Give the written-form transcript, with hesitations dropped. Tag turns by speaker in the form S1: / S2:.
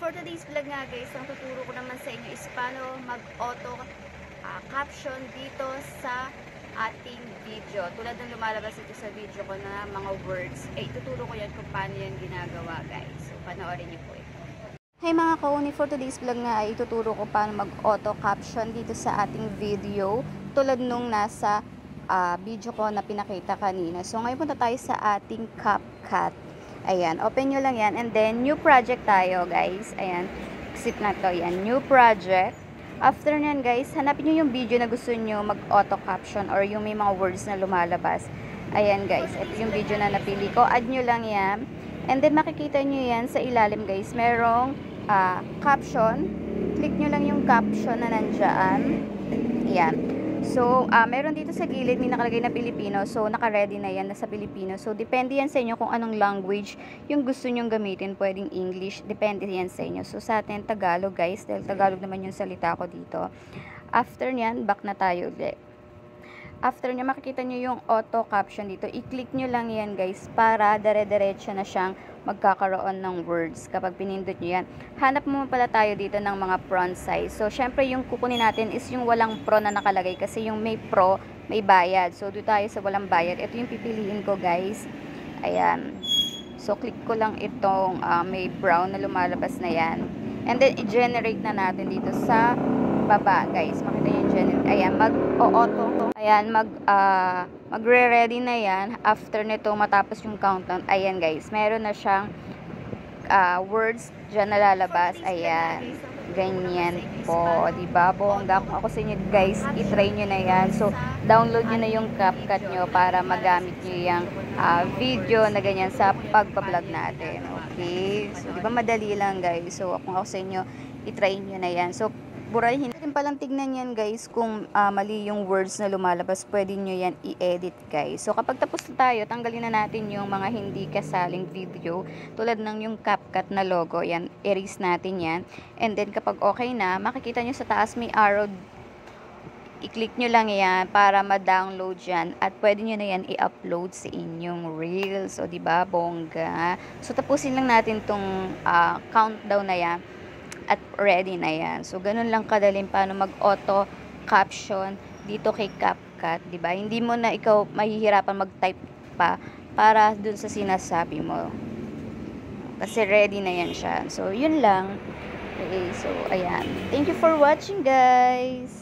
S1: for today's vlog nga guys, ang tuturo ko naman sa inyo is paano mag-auto caption dito sa ating video. Tulad ng lumalabas ito sa video ko na mga words, ituturo ko yan kung paano yan ginagawa guys. So, panoorin niyo po ito. Hey mga kauni, for today's vlog nga ay ituturo ko paano mag-auto caption dito sa ating video. Tulad nung nasa video ko na pinakita kanina. So, ngayon punta tayo sa ating CapCut. Ayan, open nyo lang yan. And then, new project tayo, guys. Ayan, exit na to. Ayan, new project. After nyan, guys, hanapin nyo yung video na gusto nyo mag-auto caption or yung may mga words na lumalabas. Ayan, guys. Ito yung video na napili ko. Add nyo lang yan. And then, makikita nyo yan sa ilalim, guys. Merong caption. Click nyo lang yung caption na nandyan. Ayan. So, meron dito sa gilid, may nakalagay na Pilipino. So, naka-ready na yan, nasa Pilipino. So, depende yan sa inyo kung anong language yung gusto nyong gamitin. Pwedeng English, depende yan sa inyo. So, sa atin, Tagalog, guys. Dahil Tagalog naman yung salita ko dito. After nyan, back na tayo ulit. After nyo, makikita nyo yung auto caption dito. I-click nyo lang yan, guys, para dire-diretso na siyang magkakaroon ng words kapag pinindot nyo yan. Hanap mo pala tayo dito ng mga font size. So, syempre, yung kukunin natin is yung walang pro na nakalagay kasi yung may pro, may bayad. So, doon tayo sa walang bayad. Ito yung pipiliin ko, guys. Ayan. So, click ko lang itong may brown na lumalabas na yan. And then, i-generate na natin dito sa baba, guys. Makita nyo yung generate. Ayan, mag-auto. Ayan, magre-ready na yan. After nito, matapos yung countdown. Ayan, guys. Meron na siyang words dyan na lalabas. Ayan. Ganyan po. Diba? Bongga. Kung ako sa inyo, guys, itry nyo na yan. So, download nyo na yung CapCut nyo para magamit nyo yung video na ganyan sa pagpa-vlog natin. Okay? So, diba madali lang, guys. So, kung ako sa inyo, itry nyo na yan. So, burahin natin palang tignan yan, guys, kung mali yung words na lumalabas, pwede nyo yan i-edit, guys. So, kapag tapos na tayo, tanggalin na natin yung mga hindi kasaling video, tulad ng yung CapCut na logo, yan, erase natin yan. And then, kapag okay na, makikita nyo sa taas may arrow, i-click nyo lang yan para ma-download yan, at pwede nyo na yan i-upload sa inyong Reels. So, diba, bongga. So, tapusin lang natin tong countdown na yan. At ready na yan. So, ganun lang kadaling paano mag-auto caption dito kay CapCut, diba? Hindi mo na ikaw mahihirapan mag-type pa para dun sa sinasabi mo. Kasi ready na yan siya. So, yun lang. Okay, so, ayan. Thank you for watching, guys!